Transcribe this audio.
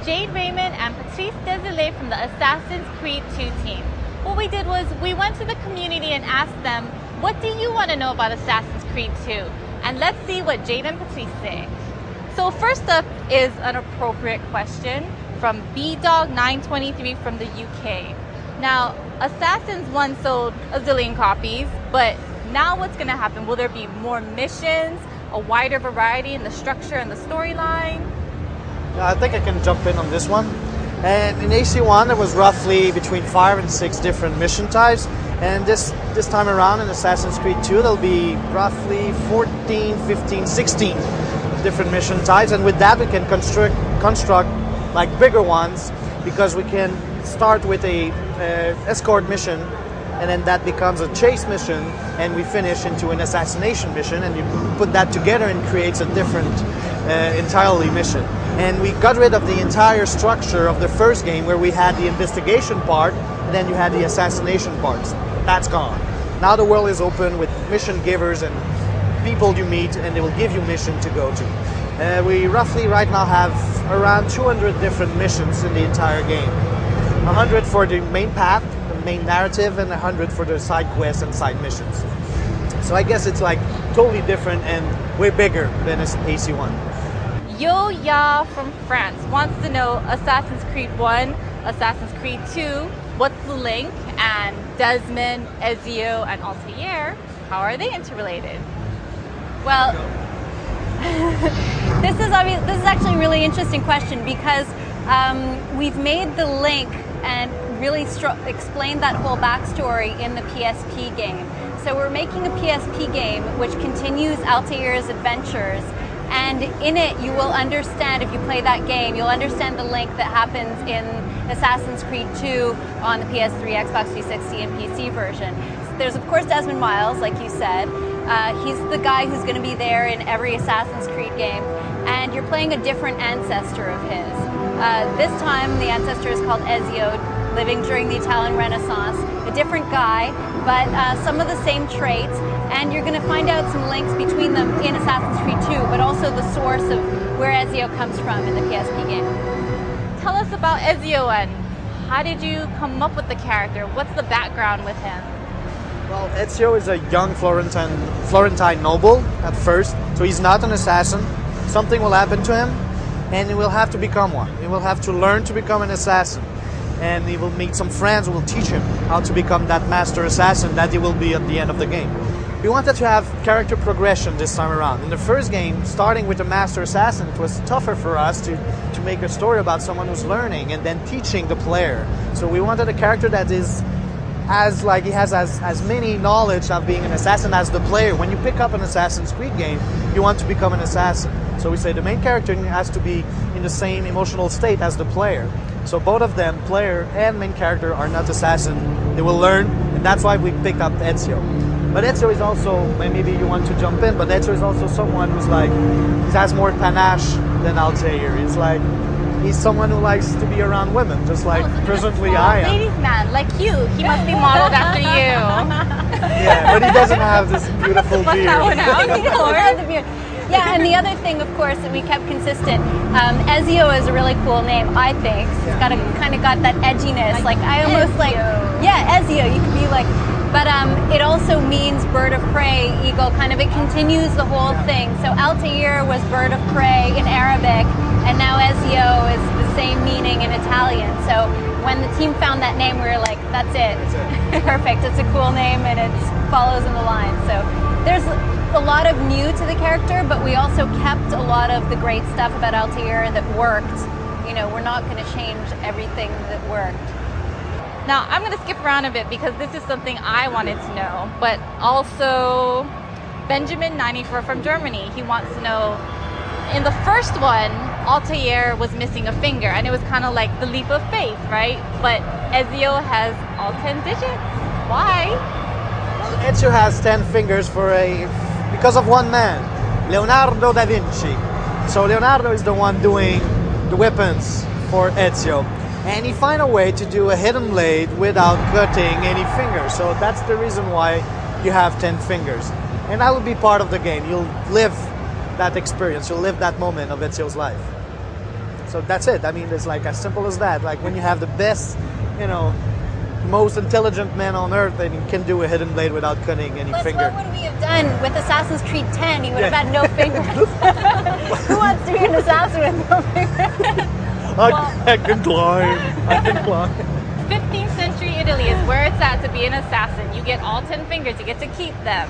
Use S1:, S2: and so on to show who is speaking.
S1: Jade, Raymond, and Patrice Desilets from the Assassin's Creed 2 team. What we did was we went to the community and asked them, what do you want to know about Assassin's Creed 2? And let's see what Jade and Patrice say. So first up is an appropriate question from BDog923 from the UK. Now, Assassins 1 sold a zillion copies, but now what's going to happen? Will there be more missions, a wider variety in the structure and the storyline?
S2: I think I can jump in on this one. And in AC1 there was roughly between 5 and 6 different mission types, and this time around in Assassin's Creed 2 there'll be roughly 14, 15, 16 different mission types, and with that we can construct like bigger ones, because we can start with a escort mission, and then that becomes a chase mission, and we finish into an assassination mission, and you put that together and creates a different entirely mission. And we got rid of the entire structure of the first game, where we had the investigation part and then you had the assassination parts. That's gone. Now the world is open with mission givers and people you meet, and they will give you mission to go to. We roughly right now have around 200 different missions in the entire game. 100 for the main path, the main narrative, and 100 for the side quests and side missions. So I guess it's like totally different and way bigger than AC1.
S1: Yo-Ya from France wants to know Assassin's Creed 1, Assassin's Creed 2, what's the link, and Desmond, Ezio, and Altair, how are they interrelated?
S3: Well, this is actually a really interesting question, because we've made the link and really explained that whole backstory in the PSP game. So we're making a PSP game which continues Altair's adventures, and in it you will understand, if you play that game, you'll understand the link that happens in Assassin's Creed 2 on the PS3, Xbox 360, and PC version. There's of course Desmond Miles, like you said. He's the guy who's going to be there in every Assassin's Creed game, and you're playing a different ancestor of his. This time the ancestor is called Ezio, living during the Italian Renaissance, a different guy, but some of the same traits, and you're going to find out some links between them in Assassin's Creed 2, but also the source of where Ezio comes from in the PSP game.
S1: Tell us about Ezio, and how did you come up with the character? What's the background with him?
S2: Well, Ezio is a young Florentine noble at first, so he's not an assassin. Something will happen to him, and he will have to become one. He will have to learn to become an assassin, and he will meet some friends who will teach him how to become that master assassin that he will be at the end of the game. We wanted to have character progression this time around. In the first game, starting with a master assassin, it was tougher for us to make a story about someone who's learning and then teaching the player. So we wanted a character that is he has as many knowledge of being an assassin as the player. When you pick up an Assassin's Creed game, you want to become an assassin. So we say the main character has to be in the same emotional state as the player. So both of them, player and main character, are not assassin. They will learn, and that's why we picked up Ezio. But Ezio is also, maybe you want to jump in, but Ezio is also someone who's like, he has more panache than Altair. He's someone who likes to be around women, just like presently I am.
S1: Ladies man, like you. He must be modeled after you.
S2: Yeah, but he doesn't have this beautiful beard.
S3: Yeah, and the other thing, of course, that we kept consistent, Ezio is a really cool name, I think. It's got kind of got that edginess. Like I almost like, yeah, Ezio. You could be like, but it also means bird of prey, eagle. Kind of, it continues the whole thing. So Altair was bird of prey in Arabic, and now Ezio is the same meaning in Italian. So when the team found that name, we were like, that's it. Perfect. It's a cool name, and it follows in the line. So there's a lot of new to the character, but we also kept a lot of the great stuff about Altair that worked. You know, we're not going to change everything that worked.
S1: Now, I'm going to skip around a bit because this is something I wanted to know, but also Benjamin94 from Germany, he wants to know, in the first one, Altair was missing a finger, and it was kind of like the leap of faith, right? But Ezio has all 10 digits. Why?
S2: Well, Ezio has 10 fingers because of one man, Leonardo da Vinci. So Leonardo is the one doing the weapons for Ezio. And he found a way to do a hidden blade without cutting any fingers. So that's the reason why you have 10 fingers. And that will be part of the game. You'll live that experience. You'll live that moment of Ezio's life. So that's it. I mean, it's like as simple as that. Like when you have the best, you know, most intelligent man on earth, and you can do a hidden blade without cutting any
S3: Plus,
S2: finger.
S3: what would we have done with Assassin's Creed 10? You would have had no fingers. Who wants to be an assassin with no fingers?
S2: I can climb. I can climb.
S1: 15th century Italy is where it's at to be an assassin. You get all 10 fingers, you get to keep them.